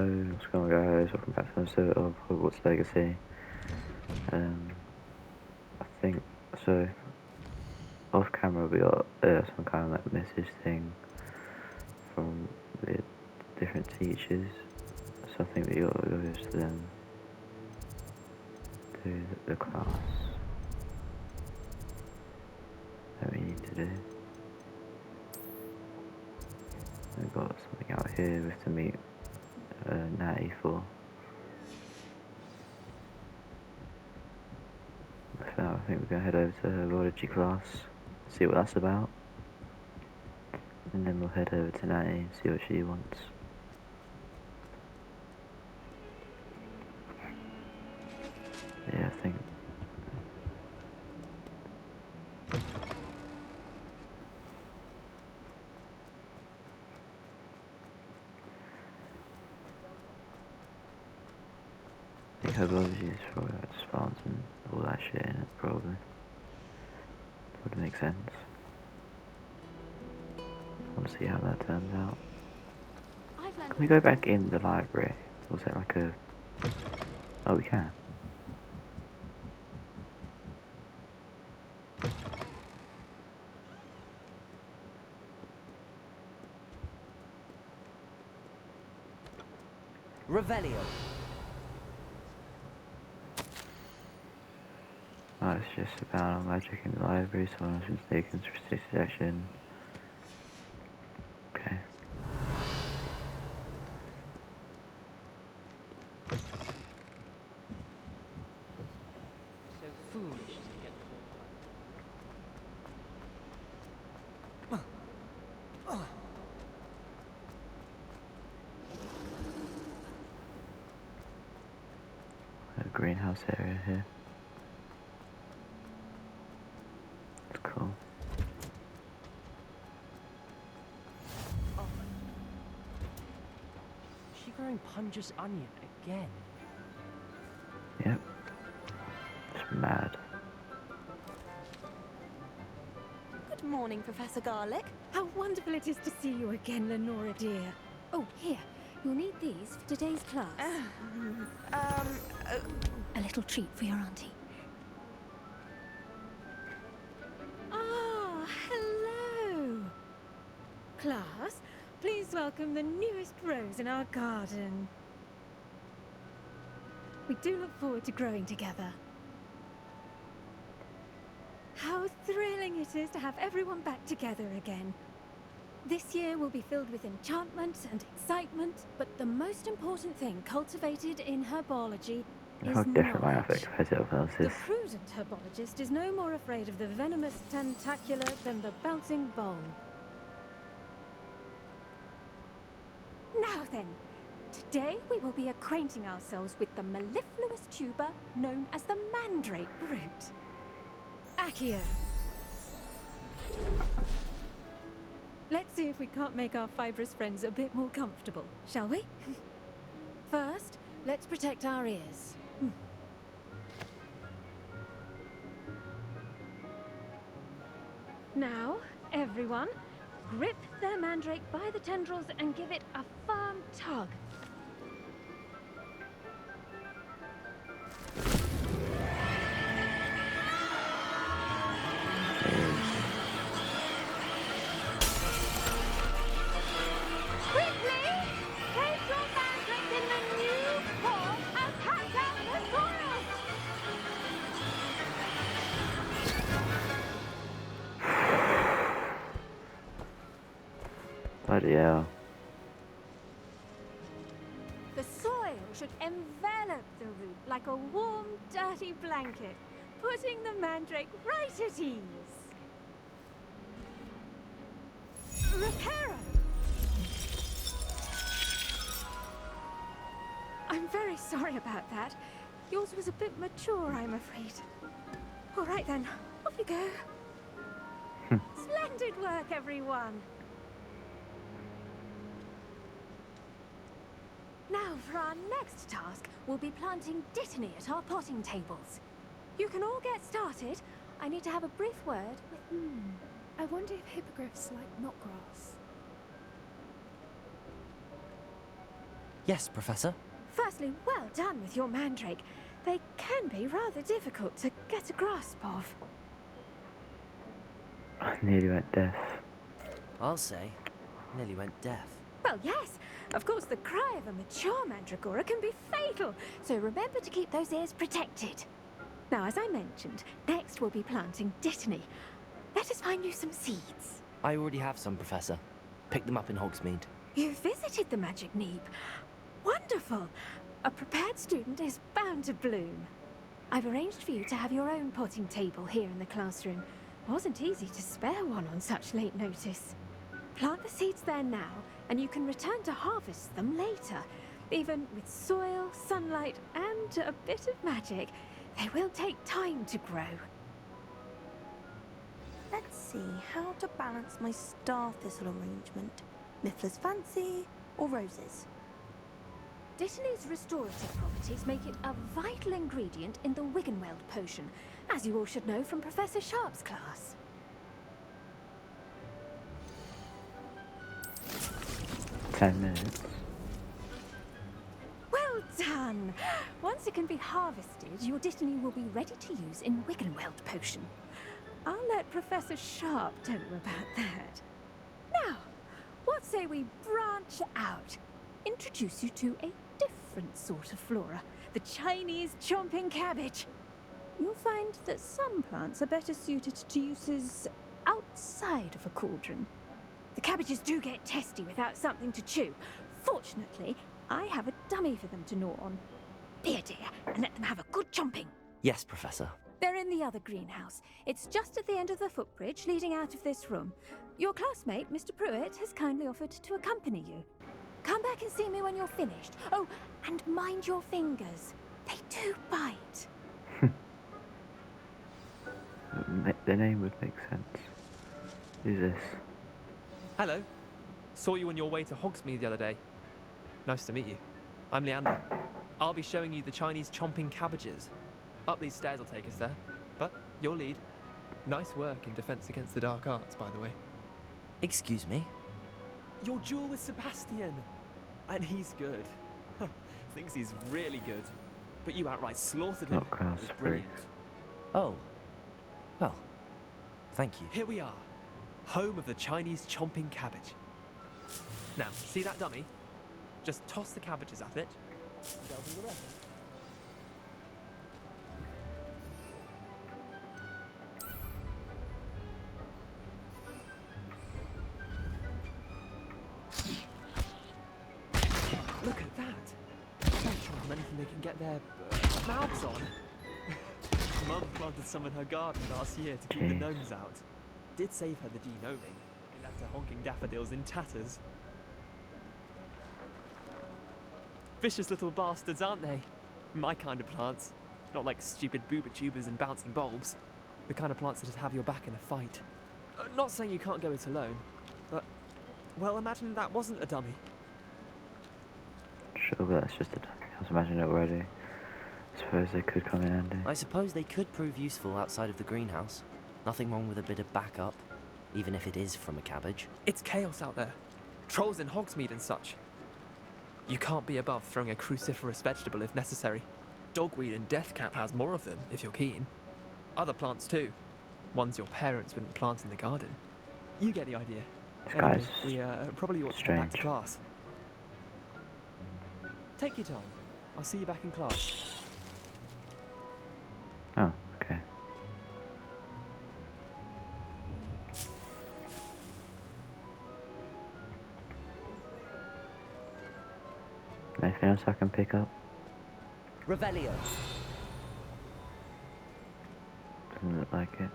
what's going on guys, welcome back to another episode of Hogwarts Legacy. I think, so, off camera we got some kind of like message thing from the different teachers, so I think we got to go to them, to the class that we need to do. We've got something out here we have to meet Natty for. For now, I think we're going to head over to herbology class, see what that's about, and then we'll head over to Natty and see what she wants. Yeah, I think herbology is for spawns and all that shit in it, probably. Would make sense. I want to see how that turns out. Can we go back in the library? Or was it like a... Oh, we can. Revelio. Oh, it's just about magic in the library, someone has been taken to restricted action. Okay. So foolish to get A greenhouse area here. That's cool. Is she growing Pungus onion again? Yep. It's mad. Good morning, Professor Garlick. How wonderful it is to see you again, Lenora dear. Oh, here. You'll need these for today's class. A little treat for your auntie. Ah, hello. Class, please welcome the newest rose in our garden. We do look forward to growing together. How thrilling it is to have everyone back together again. This year will be filled with enchantment and excitement, but the most important thing cultivated in herbology is How different my knowledge. outfit compared to everyone The else's. prudent herbologist is no more afraid of the venomous tentacular than the bouncing bone. Now then, today we will be acquainting ourselves with the mellifluous tuber known as the mandrake root. Accio. Let's see if we can't make our fibrous friends a bit more comfortable, shall we? First, let's protect our ears. Now, everyone, grip their mandrake by the tendrils and give it a firm tug. Quickly! Place your mandrake in the new form and pack out the soil! Bloody hell. The soil should envelop the root like a warm, dirty blanket, putting the mandrake right at ease. Reparo! I'm very sorry about that. Yours was a bit mature, I'm afraid. All right then, off you go. Splendid work, everyone. Now, for our next task, we'll be planting dittany at our potting tables. You can all get started. I need to have a brief word with... I wonder if hippogriffs like knotgrass. Yes, Professor. Firstly, well done with your mandrake. They can be rather difficult to get a grasp of. I nearly went deaf. I'll say. Nearly went deaf. Well, yes. Of course, the cry of a mature mandragora can be fatal, so remember to keep those ears protected. Now, as I mentioned, next we'll be planting dittany. Let us find you some seeds. I already have some, Professor. Picked them up in Hogsmeade. You visited the Magic Neep. Wonderful! A prepared student is bound to bloom. I've arranged for you to have your own potting table here in the classroom. Wasn't easy to spare one on such late notice. Plant the seeds there now, and you can return to harvest them later. Even with soil, sunlight, and a bit of magic, they will take time to grow. Let's see how to balance my star thistle arrangement. Miffler's Fancy or roses? Dittany's restorative properties make it a vital ingredient in the Wiggenweld potion, as you all should know from Professor Sharp's class. $10. Well done! Once it can be harvested, your Dittany will be ready to use in Wiggenweld potion. I'll let Professor Sharp tell you about that. Now, what say we branch out? Introduce you to a different sort of flora, the Chinese chomping cabbage. You'll find that some plants are better suited to uses outside of a cauldron. The cabbages do get testy without something to chew. Fortunately, I have a dummy for them to gnaw on. Here, dear, and let them have a good chomping. Yes, Professor. They're in the other greenhouse. It's just at the end of the footbridge leading out of this room. Your classmate, Mr. Pruitt, has kindly offered to accompany you. Come back and see me when you're finished. Oh, and mind your fingers. They do bite. The name would make sense. Who's this? Hello. Saw you on your way to Hogsmeade the other day. Nice to meet you. I'm Leander. I'll be showing you the Chinese chomping cabbages. Up these stairs will take us there. But your lead. Nice work in Defense Against the Dark Arts, by the way. Excuse me? Your duel with Sebastian. And he's good. Thinks he's really good. But you outright slaughtered him. Not class It was 3. brilliant. Oh. Well, thank you. Here we are. Home of the Chinese chomping cabbage. Now, see that dummy? Just toss the cabbages at it. And they'll do the rest. Look at that! They're trying anything they can get their mouths on. Mum planted some in her garden last year to keep the Jeez. gnomes out. Did save her the de-gnoming. It left her honking daffodils in tatters. Vicious little bastards, aren't they? My kind of plants. Not like stupid booba tubers and bouncing bulbs. The kind of plants that just have your back in a fight. Not saying you can't go it alone, but... Well, imagine that wasn't a dummy. Sure, but that's just a dummy. I was imagining it already. I suppose they could come in handy. I suppose they could prove useful outside of the greenhouse. Nothing wrong with a bit of backup, even if it is from a cabbage. It's chaos out there. Trolls in Hogsmeade and such. You can't be above throwing a cruciferous vegetable if necessary. Dogweed and deathcap has more of them, if you're keen. Other plants too. Ones your parents wouldn't plant in the garden. You get the idea. This Anyway, guy's we probably ought to get back to strange. class. Take your time. I'll see you back in class. Oh, okay. Anything else I can pick up? Revelio. Doesn't look like it.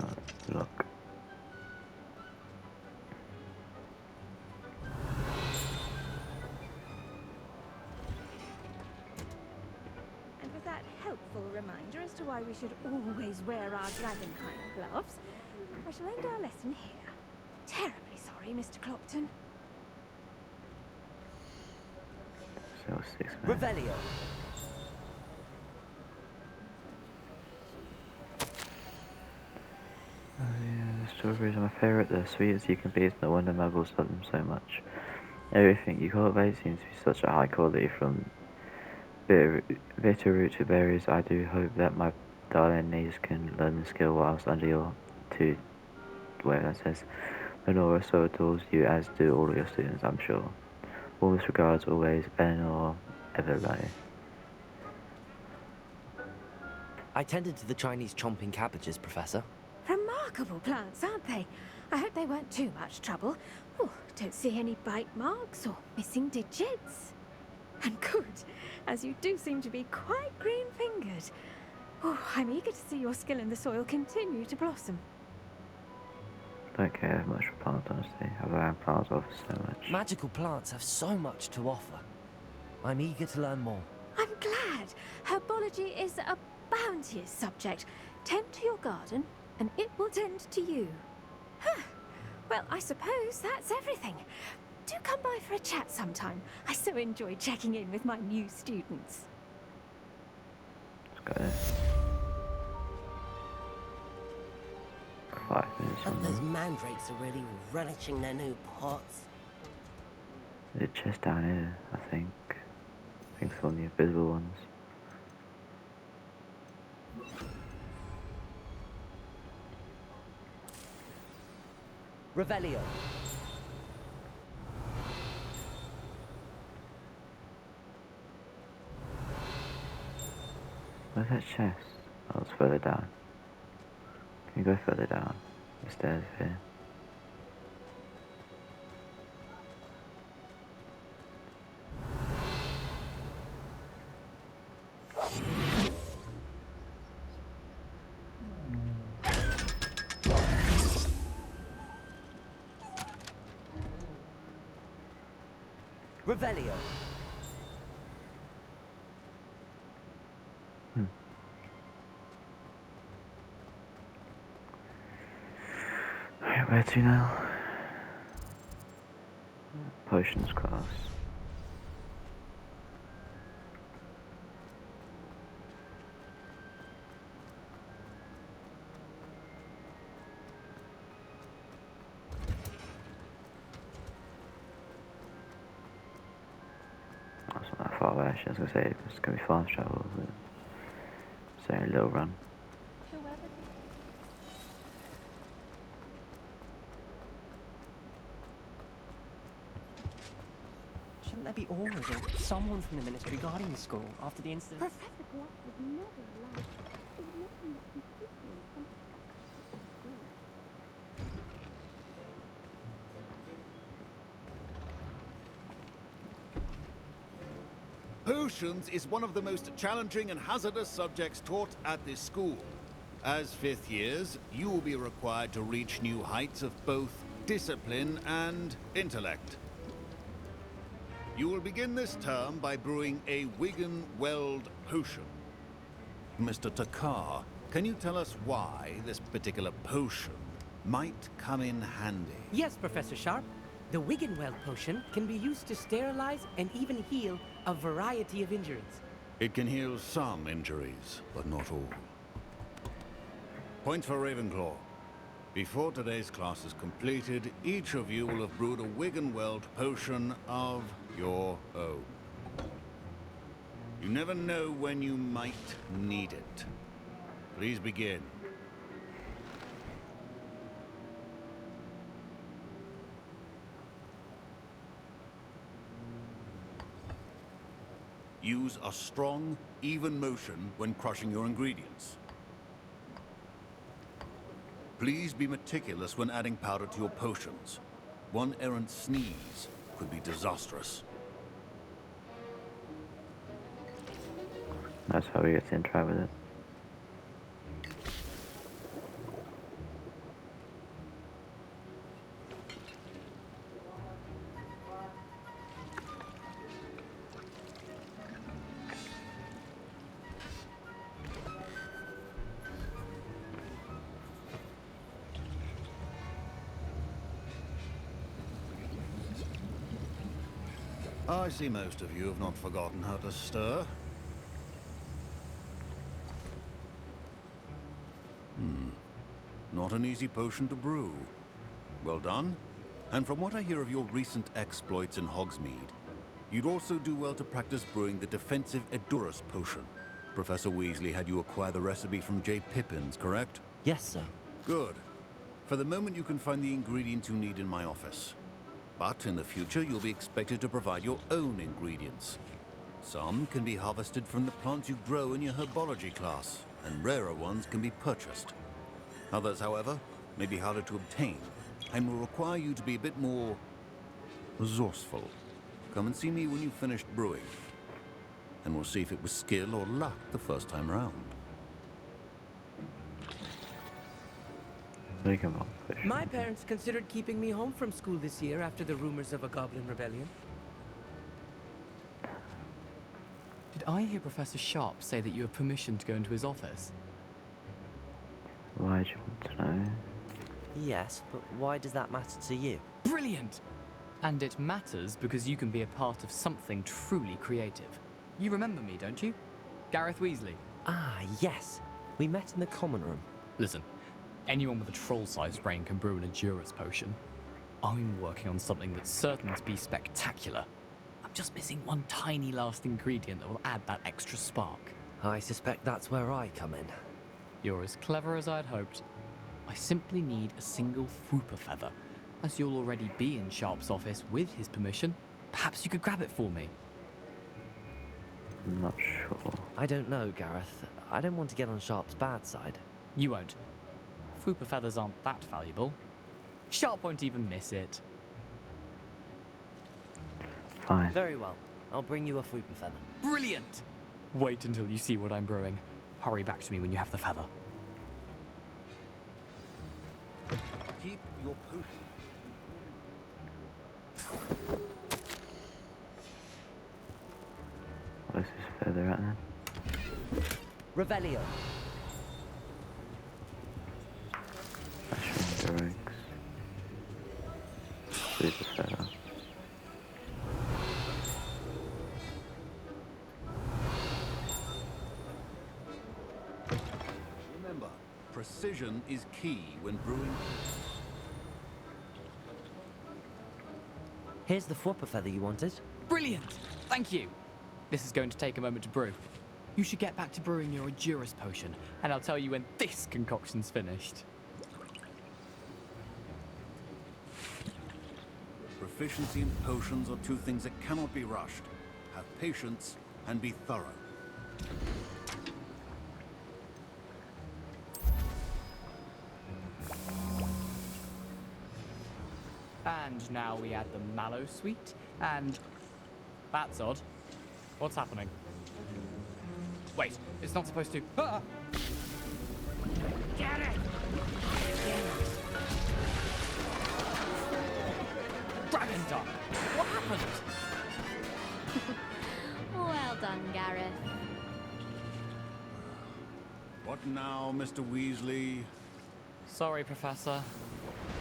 Oh, look. And with that helpful reminder as to why we should always wear our dragonhide gloves, I shall end our lesson here. Terribly sorry, Mr. Clopton. So 6 minutes. Revelio. Oh yeah. strawberries are my favourite. They're sweet as you can be. It's no wonder muggles love them so much. Everything you cultivate seems to be such a high quality, from bitter root to berries. I do hope that my darling niece can learn the skill whilst under your two, where that says, Lenora so adores you, as do all of your students, I'm sure. Warmest regards always, Eleanor Everlay. I tended to the Chinese chomping cabbages, Professor. Remarkable plants, aren't they? I hope they weren't too much trouble. Oh, don't see any bite marks or missing digits. And good, as you do seem to be quite green-fingered. Oh, I'm eager to see your skill in the soil continue to blossom. Don't care much for plants, honestly. I've learned plants offer so much. Magical plants have so much to offer. I'm eager to learn more. I'm glad. Herbology is a bounteous subject. Tend to your garden, and it will tend to you. Huh. Well, I suppose that's everything. Do come by for a chat sometime. I so enjoy checking in with my new students. Let's go there. 5 minutes on Those them. mandrakes are really relishing their new pots. There's a chest down here, I think. I think it's one of the invisible ones. Revelio. Where's that chest? Oh, it's further down. Can you go further down? The stairs here. Revelio. Right, where to now? Potions class. That's not that far away actually. I was gonna say it's gonna be fast travel, but it's only a little run. Shouldn't there be orders or someone from the ministry guarding the school after the incident? Professor Black would never allow Potions is one of the most challenging and hazardous subjects taught at this school. As fifth years, you will be required to reach new heights of both discipline and intellect. You will begin this term by brewing a Wigan Weld potion. Mr. Takar, can you tell us why this particular potion might come in handy? Yes, Professor Sharp. The Wiggenweld potion can be used to sterilize and even heal a variety of injuries. It can heal some injuries, but not all. Points for Ravenclaw. Before today's class is completed, each of you will have brewed a Wiggenweld potion of your own. You never know when you might need it. Please begin. Use a strong, even motion when crushing your ingredients. Please be meticulous when adding powder to your potions. One errant sneeze could be disastrous. That's how we get to interact with it. I see most of you have not forgotten how to stir. not an easy potion to brew. Well done. And from what I hear of your recent exploits in Hogsmeade, you'd also do well to practice brewing the defensive Edurus potion. Professor Weasley had you acquire the recipe from J. Pippin's, correct? Yes, sir. Good. For the moment, you can find the ingredients you need in my office. But in the future, you'll be expected to provide your own ingredients. Some can be harvested from the plants you grow in your herbology class, and rarer ones can be purchased. Others, however, may be harder to obtain, and will require you to be a bit more resourceful. Come and see me when you've finished brewing, and we'll see if it was skill or luck the first time round. My parents considered keeping me home from school this year after the rumors of a goblin rebellion. Did I hear Professor Sharp say that you have permission to go into his office? Why do you want to know? Yes, but why does that matter to you? Brilliant! And it matters because you can be a part of something truly creative. You remember me, don't you? Gareth Weasley. Ah, yes. We met in the common room. Listen, anyone with a troll-sized brain can brew an Edurus potion. I'm working on something that's certain to be spectacular. I'm just missing one tiny last ingredient that will add that extra spark. I suspect that's where I come in. You're as clever as I'd hoped. I simply need a single Fwooper feather. As you'll already be in Sharp's office with his permission, perhaps you could grab it for me. I'm not sure. I don't know, Gareth. I don't want to get on Sharp's bad side. You won't. Fwooper feathers aren't that valuable. Sharp won't even miss it. Fine. Very well. I'll bring you a Fwooper feather. Brilliant! Wait until you see what I'm brewing. Hurry back to me when you have the feather. Keep your potion. Where's this feather at then? Revelio. Fashion drugs. Super feather. Remember, precision is key when brewing. Here's the Fwooper feather you wanted. Brilliant! Thank you! This is going to take a moment to brew. You should get back to brewing your Edurus potion, and I'll tell you when this concoction's finished. Proficiency in potions are two things that cannot be rushed. Have patience and be thorough. And now we add the mallow sweet, and... That's odd. What's happening? Wait, it's not supposed to... Ah! Get it! Dragon Dog! What happened? Well done, Gareth. What now, Mr. Weasley? Sorry, Professor.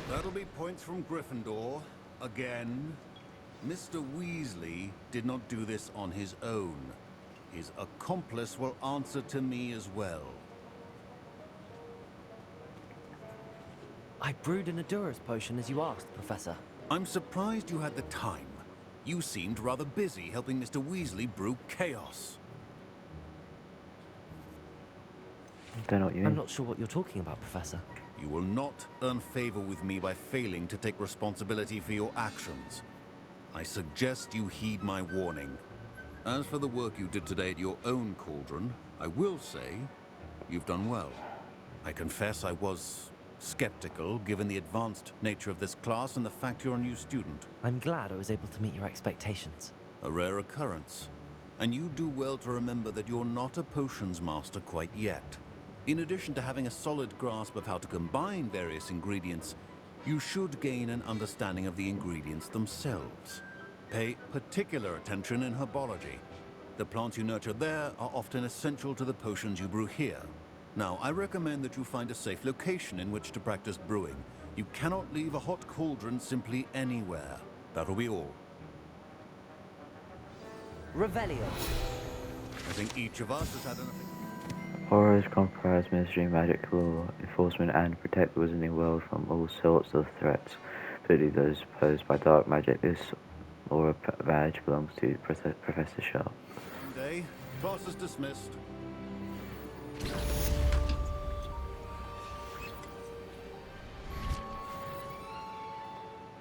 That'll be points from Gryffindor. Again. Mr. Weasley did not do this on his own. His accomplice will answer to me as well. I brewed an Edurus potion as you asked, Professor. I'm surprised you had the time. You seemed rather busy helping Mr. Weasley brew chaos. I don't know what you mean. I'm not sure what you're talking about, Professor. You will not earn favor with me by failing to take responsibility for your actions. I suggest you heed my warning. As for the work you did today at your own cauldron, I will say you've done well. I confess I was skeptical, given the advanced nature of this class and the fact you're a new student. I'm glad I was able to meet your expectations. A rare occurrence. And you do well to remember that you're not a potions master quite yet. In addition to having a solid grasp of how to combine various ingredients, you should gain an understanding of the ingredients themselves. Pay particular attention in herbology. The plants you nurture there are often essential to the potions you brew here. Now, I recommend that you find a safe location in which to practice brewing. You cannot leave a hot cauldron simply anywhere. That'll be all. Revelio. I think each of us has had enough. Horrors comprise mystery, magic, law enforcement, and protect the wizarding world from all sorts of threats, including those posed by dark magic. This aura badge belongs to Professor Sharp. Day. Class is dismissed.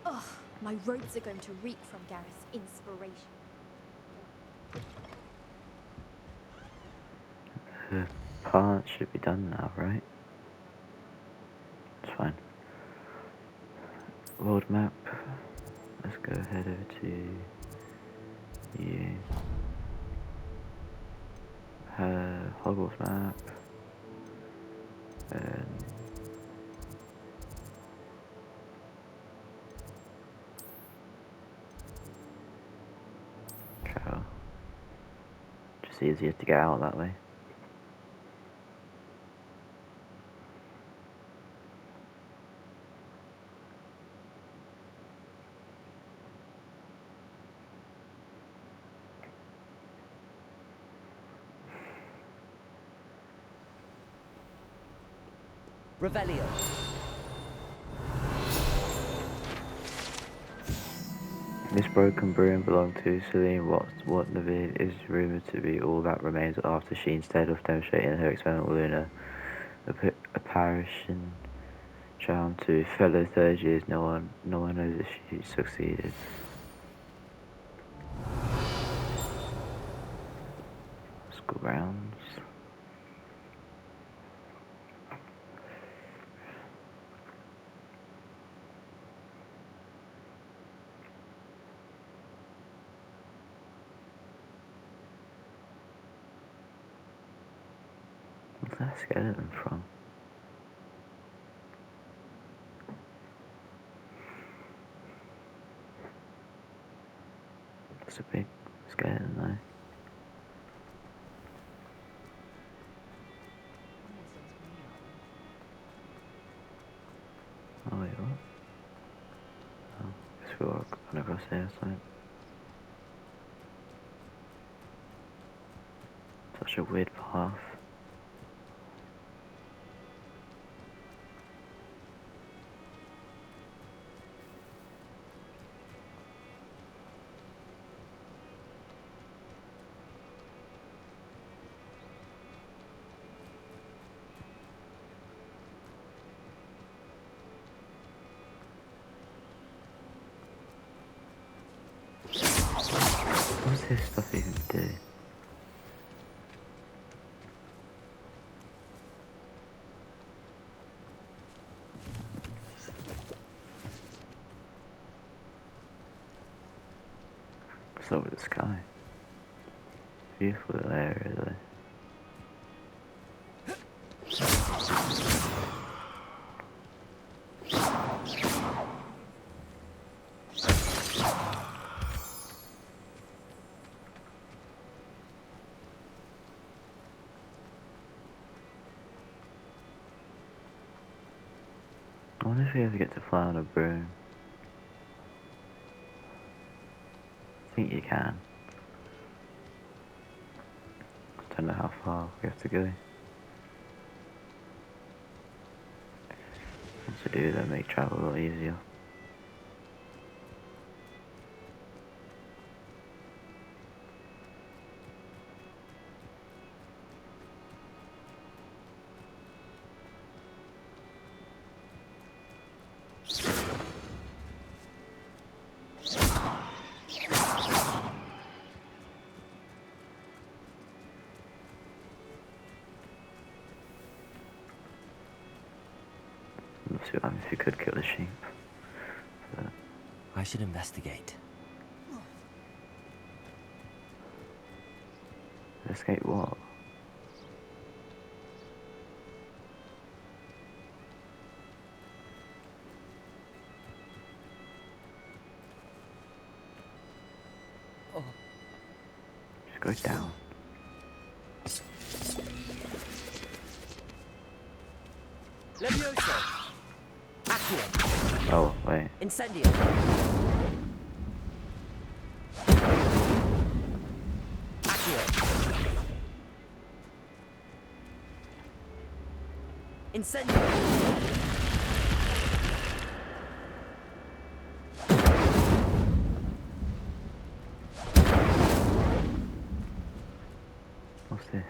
Ugh, my robes are going to reek from Gareth's inspiration. The part should be done now, right? It's fine. World map. Let's go head over to you. Hogwarts map. And travel. Just easier to get out that way. Revelio. This broken broom belonged to Celine Watnaville is rumoured to be all that remains after she, instead of demonstrating her experimental lunar apparition charm to fellow third years, no one knows if she succeeded. School grounds. Where's that skeleton from? It's a big skeleton though. Oh wait, what? Oh, guess we walk on across here, so. Such a weird path. What's this stuff even do? It's over the sky. Beautiful little area though. I wonder if we ever get to fly on a broom. I think you can. I don't know how far we have to go. Once we do, that make travel a lot easier. Let's see what happens if you could kill a sheep. But I should investigate. escape what? Oh. Just go down. Levioso. Accio. Oh, wait. Incendio. Accio. Incendio! What's this?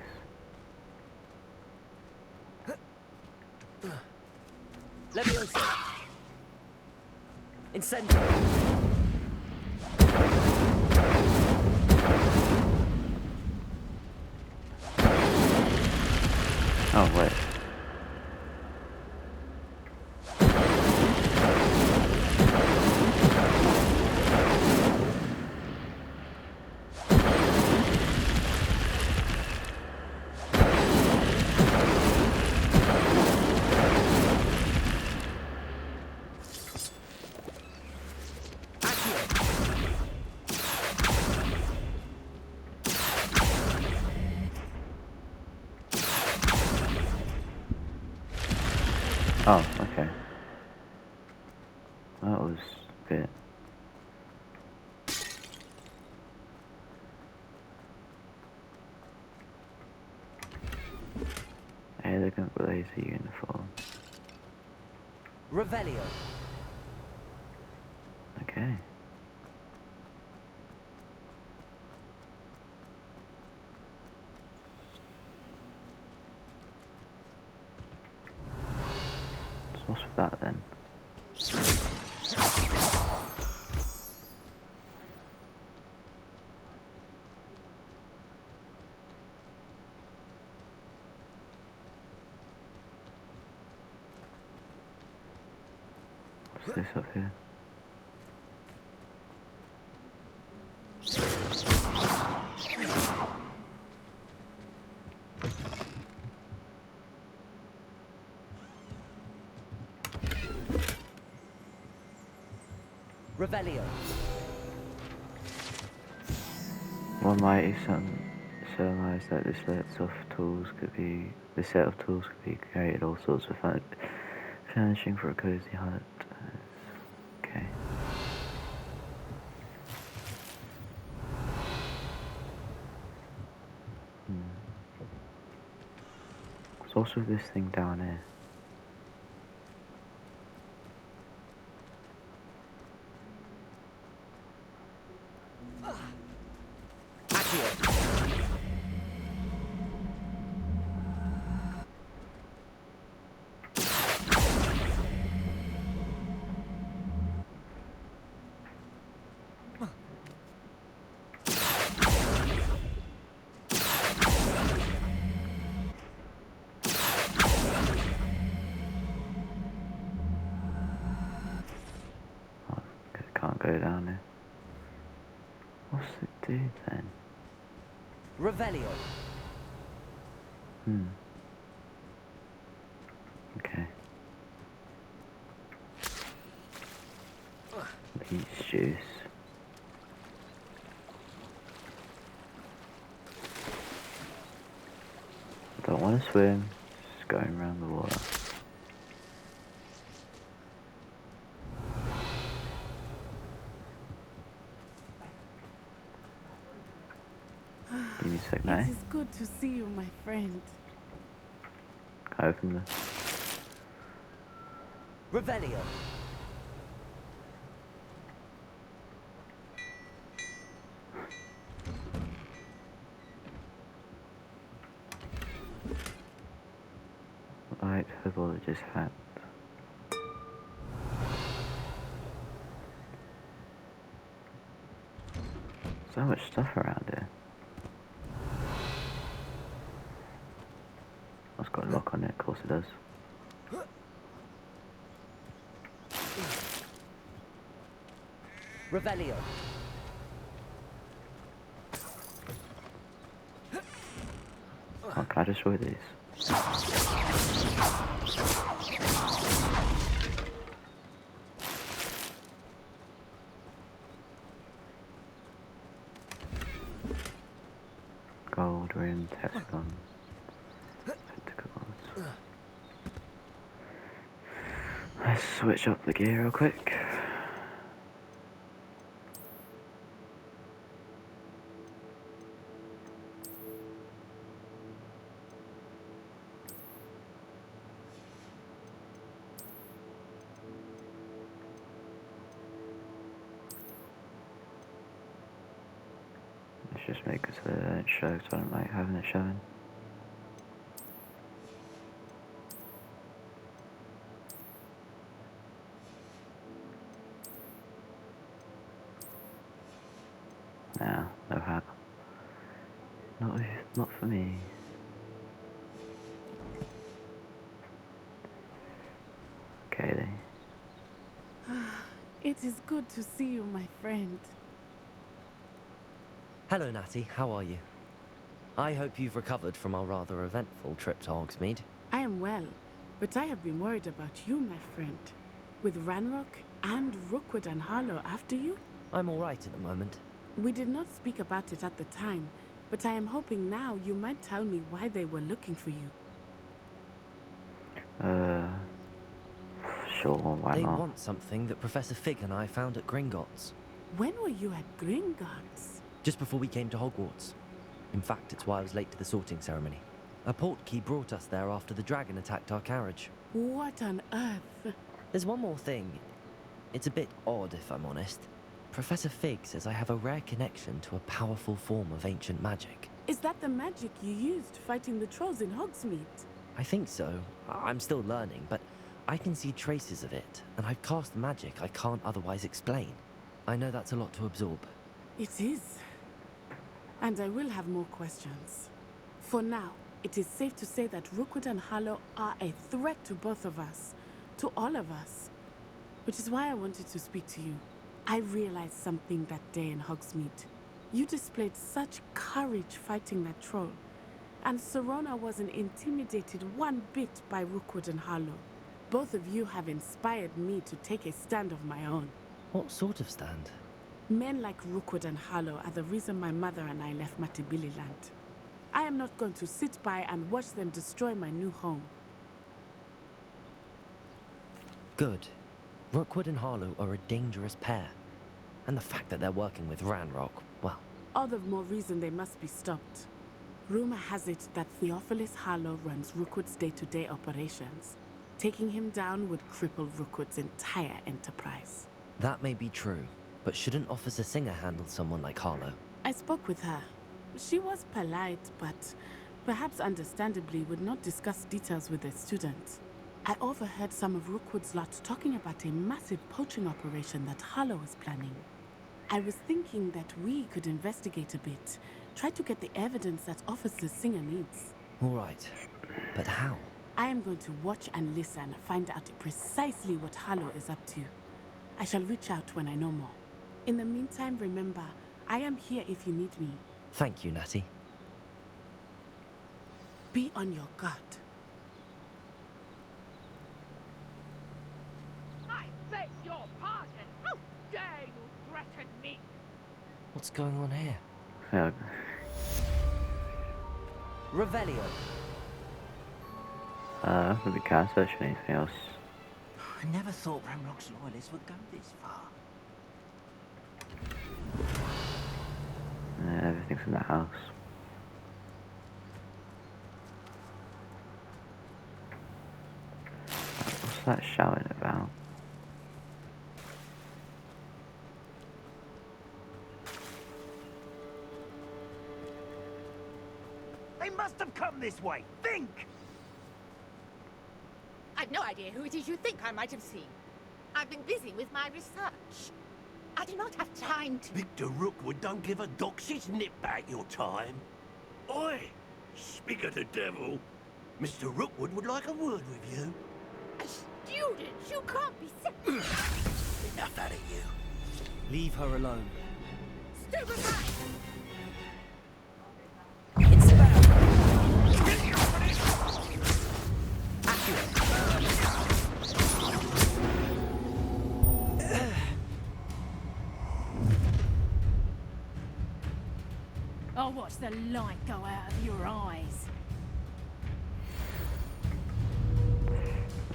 Levioso! Incendio! Oh, wait. Oh, okay. That was a bit... Elegant blazer uniform. Revelio! Okay. So what's with that then? What's this up here? Revelio! One might surmise that this set of tools could be created all sorts of furnishing for a cozy hut. Okay. So what's with this thing down here? Can't go down there. What's it do then? Revelio! Okay. Peach juice. Don't want to swim, just going around the water. Give me a sec now. It is good to see you, my friend. Can I open this? Revelio! Right, herbologist hat. So much stuff around here. It's got a lock on it, of course it does. Revelio! Oh, can I destroy these? Gold rim, hexagons, pentacles. Let's switch up the gear real quick. just make it so they don't show, because I don't like having it showing. Nah, no hat. Not for me. Okay then. It is good to see you, my friend. Hello, Natty. How are you? I hope you've recovered from our rather eventful trip to Hogsmeade. I am well, but I have been worried about you, my friend. With Ranrock and Rookwood and Harlow after you? I'm all right at the moment. We did not speak about it at the time, but I am hoping now you might tell me why they were looking for you. Sure, why They not? want something that Professor Fig and I found at Gringotts. When were you at Gringotts? Just before we came to Hogwarts. In fact, it's why I was late to the sorting ceremony. A portkey brought us there after the dragon attacked our carriage. What on earth? There's one more thing. It's a bit odd, if I'm honest. Professor Fig says I have a rare connection to a powerful form of ancient magic. Is that the magic you used fighting the trolls in Hogsmeade? I think so. I'm still learning, but I can see traces of it, and I've cast magic I can't otherwise explain. I know that's a lot to absorb. It is. And I will have more questions. For now, it is safe to say that Rookwood and Harlow are a threat to both of us. To all of us. Which is why I wanted to speak to you. I realized something that day in Hogsmeade. You displayed such courage fighting that troll. And Serona wasn't intimidated one bit by Rookwood and Harlow. Both of you have inspired me to take a stand of my own. What sort of stand? Men like Rookwood and Harlow are the reason my mother and I left Matibililand. I am not going to sit by and watch them destroy my new home. Good. Rookwood and Harlow are a dangerous pair. And the fact that they're working with Ranrock, well... All the more reason they must be stopped. Rumor has it that Theophilus Harlow runs Rookwood's day-to-day operations. Taking him down would cripple Rookwood's entire enterprise. That may be true, but shouldn't Officer Singer handle someone like Harlow? I spoke with her. She was polite, but perhaps understandably would not discuss details with the students. I overheard some of Rookwood's lot talking about a massive poaching operation that Harlow was planning. I was thinking that we could investigate a bit, try to get the evidence that Officer Singer needs. All right, but how? I am going to watch and listen, find out precisely what Harlow is up to. I shall reach out when I know more. In the meantime, remember, I am here if you need me. Thank you, Natty. Be on your guard. I beg your pardon. How dare you threaten me? What's going on here? Yeah. Revelio. I don't think we can search anything else. I never thought Ranrock's loyalists would go this far. Everything's in the house. What's that shouting about? They must have come this way. Think! I've no idea who it is you think I might have seen. I've been busy with my research. I do not have time to... Victor Rookwood don't give a doxy's nip back your time. Oi! Speak of the devil. Mr. Rookwood would like a word with you. A student? You can't be serious. Enough out of you. Leave her alone. Stupefy! I'll watch the light go out of your eyes.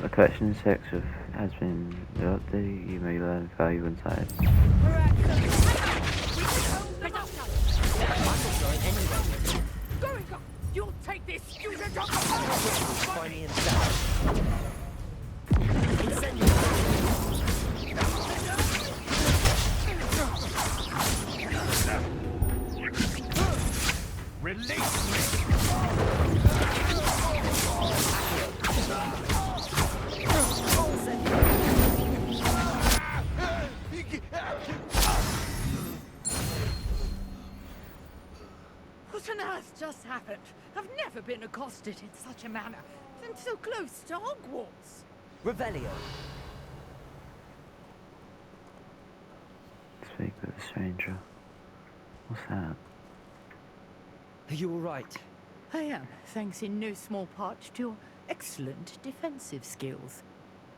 A collection of insects has been updated. You may learn valuable insights. Going up! You'll take this student up! Find me inside. Incendiary! What on earth just happened? I've never been accosted in such a manner, and so close to Hogwarts. Revelio. Speak with a stranger. What's that? Are you all right? I am, thanks in no small part to your excellent defensive skills.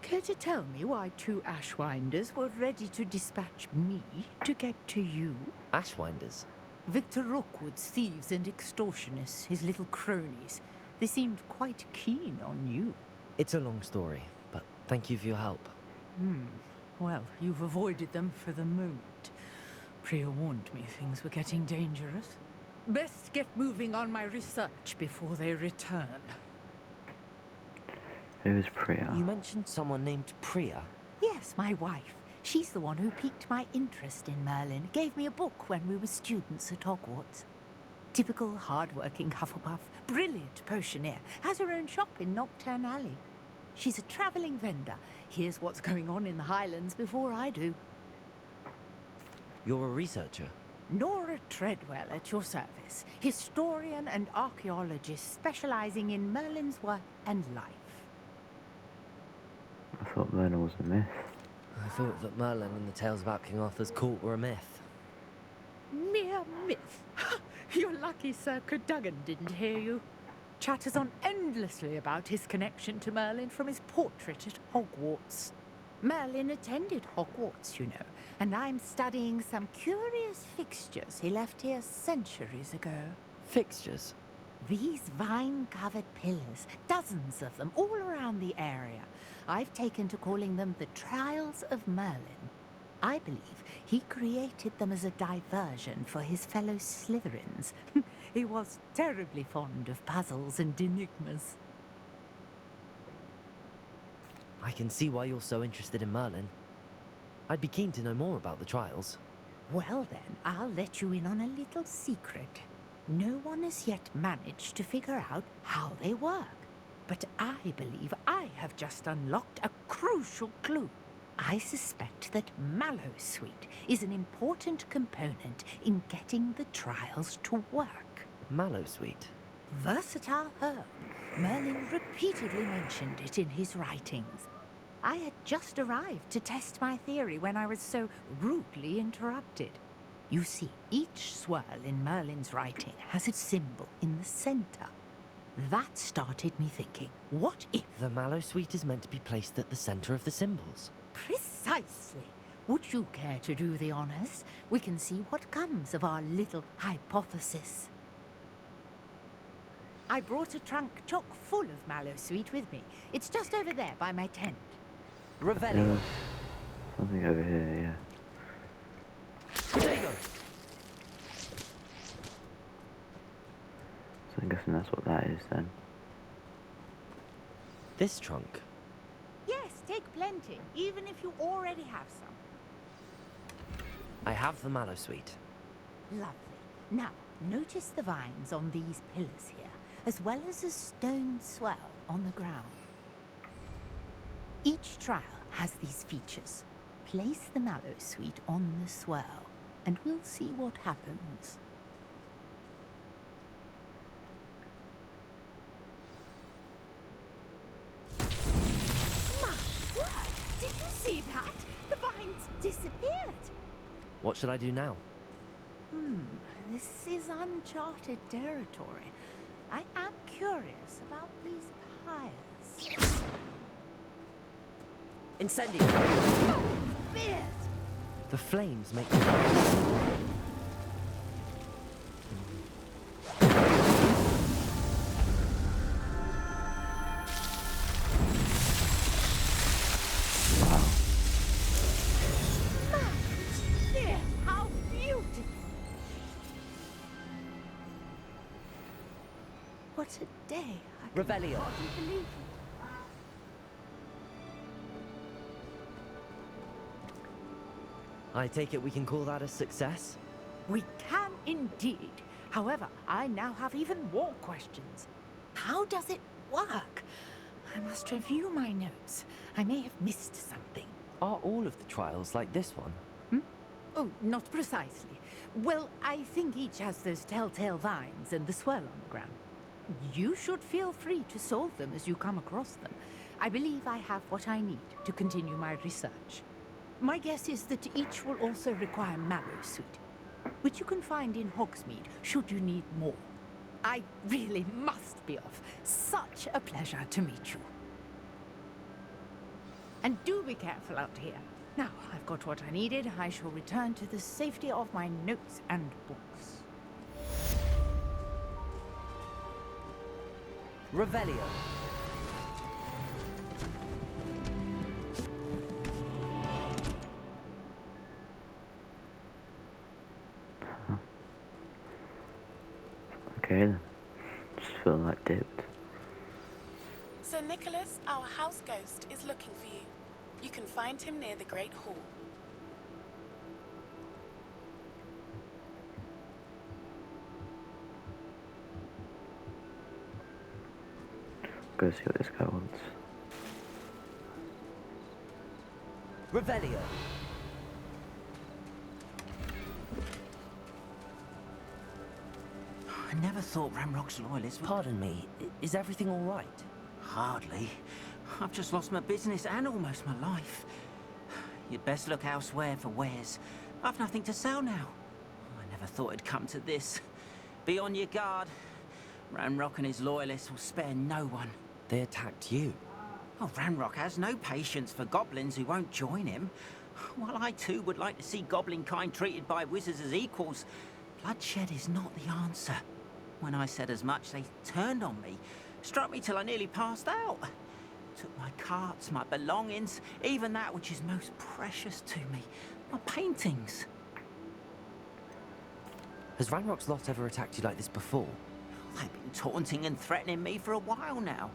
Care to tell me why 2 Ashwinders were ready to dispatch me to get to you? Ashwinders? Victor Rookwood's thieves and extortionists, his little cronies. They seemed quite keen on you. It's a long story, but thank you for your help. Well, you've avoided them for the moment. Priya warned me things were getting dangerous. Best get moving on my research before they return. Who is Priya? You mentioned someone named Priya. Yes, my wife. She's the one who piqued my interest in Merlin. Gave me a book when we were students at Hogwarts. Typical hard-working Hufflepuff. Brilliant potioneer. Has her own shop in Nocturne Alley. She's a travelling vendor. Hears what's going on in the Highlands before I do. You're a researcher? Nora Treadwell at your service. Historian and archaeologist specialising in Merlin's work and life. I thought Merlin was a myth. I thought that Merlin and the tales about King Arthur's court were a myth. Mere myth. You're lucky Sir Cadogan didn't hear you. Chatters on endlessly about his connection to Merlin from his portrait at Hogwarts. Merlin attended Hogwarts, you know, and I'm studying some curious fixtures he left here centuries ago. Fixtures? These vine-covered pillars, dozens of them, all around the area. I've taken to calling them the Trials of Merlin. I believe he created them as a diversion for his fellow Slytherins. He was terribly fond of puzzles and enigmas. I can see why you're so interested in Merlin. I'd be keen to know more about the trials. Well then, I'll let you in on a little secret. No one has yet managed to figure out how they work. But I believe I have just unlocked a crucial clue. I suspect that Mallowsweet is an important component in getting the trials to work. Mallowsweet? Versatile herb. Merlin repeatedly mentioned it in his writings. I had just arrived to test my theory when I was so rudely interrupted. You see, each swirl in Merlin's writing has its symbol in the center. That started me thinking, what if... The Mallowsweet is meant to be placed at the center of the symbols. Precisely. Would you care to do the honors? We can see what comes of our little hypothesis. I brought a trunk chock full of Mallowsweet with me. It's just over there by my tent. Revelio. Something over here, yeah. Potato. So I'm guessing that's what that is then. This trunk? Yes, take plenty, even if you already have some. I have the Mallowsweet. Lovely. Now, notice the vines on these pillars here, as well as a stone swell on the ground. Each trial has these features. Place the Mallowsweet on the swell, and we'll see what happens. My word! Did you see that? The vines disappeared. What should I do now? This is uncharted territory. I am curious about these pyres. Incendio. Oh, fierce! The flames make... Fierce! How beautiful! What a day! I can Revelio. hardly believe it. I take it we can call that a success? We can indeed. However, I now have even more questions. How does it work? I must review my notes. I may have missed something. Are all of the trials like this one? Oh, not precisely. Well, I think each has those telltale vines and the swirl on the ground. You should feel free to solve them as you come across them. I believe I have what I need to continue my research. My guess is that each will also require marrow suit, which you can find in Hogsmeade should you need more. I really must be off. Such a pleasure to meet you. And do be careful out here. Now, I've got what I needed. I shall return to the safety of my notes and books. Revelio. Okay then. Just feeling like dipped. Sir Nicholas, our house ghost, is looking for you. You can find him near the Great Hall. Go see what this guy wants. Revelio. I never thought Ramrock's loyalists would... Pardon me, is everything all right? Hardly. I've just lost my business and almost my life. You'd best look elsewhere for wares. I've nothing to sell now. I never thought it'd come to this. Be on your guard. Ranrock and his loyalists will spare no one. They attacked you? Oh, Ranrock has no patience for goblins who won't join him. While I too would like to see goblin kind treated by wizards as equals, bloodshed is not the answer. When I said as much, they turned on me, struck me till I nearly passed out. Took my carts, my belongings, even that which is most precious to me, my paintings. Has Ranrock's lot ever attacked you like this before? They've been taunting and threatening me for a while now.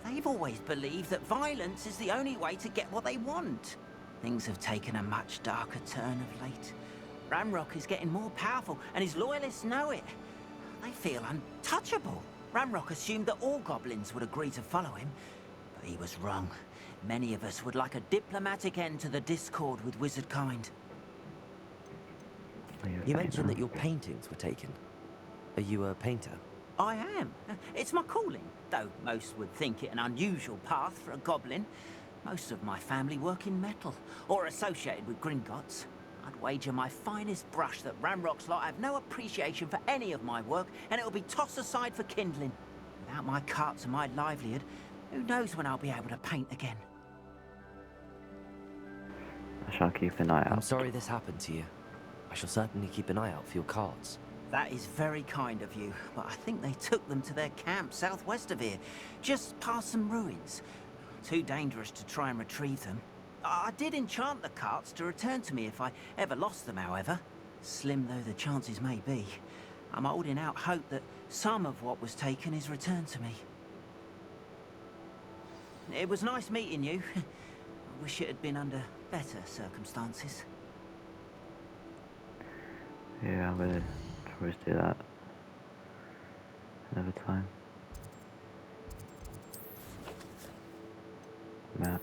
They've always believed that violence is the only way to get what they want. Things have taken a much darker turn of late. Ranrock is getting more powerful, and his loyalists know it. They feel untouchable. Ranrock assumed that all goblins would agree to follow him, but he was wrong. Many of us would like a diplomatic end to the discord with wizard kind. You mentioned that your paintings were taken. Are you a painter? I am. It's my calling, though most would think it an unusual path for a goblin. Most of my family work in metal, or associated with Gringotts. I'd wager my finest brush that Ranrock's lot have no appreciation for any of my work, and it'll be tossed aside for kindling. Without my carts and my livelihood, who knows when I'll be able to paint again. I shall keep an eye out. I'm sorry this happened to you. I shall certainly keep an eye out for your cards. That is very kind of you, but I think they took them to their camp southwest of here, just past some ruins. Too dangerous to try and retrieve them. I did enchant the carts to return to me if I ever lost them, however. Slim though the chances may be, I'm holding out hope that some of what was taken is returned to me. It was nice meeting you. I wish it had been under better circumstances. Yeah, I'm gonna always do that another time. Map.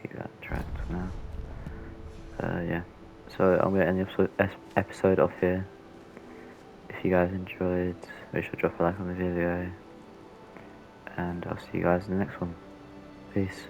Keep that tracked for now. Yeah. So I'm gonna end the episode off here. If you guys enjoyed, make sure to drop a like on the video. And I'll see you guys in the next one. Peace.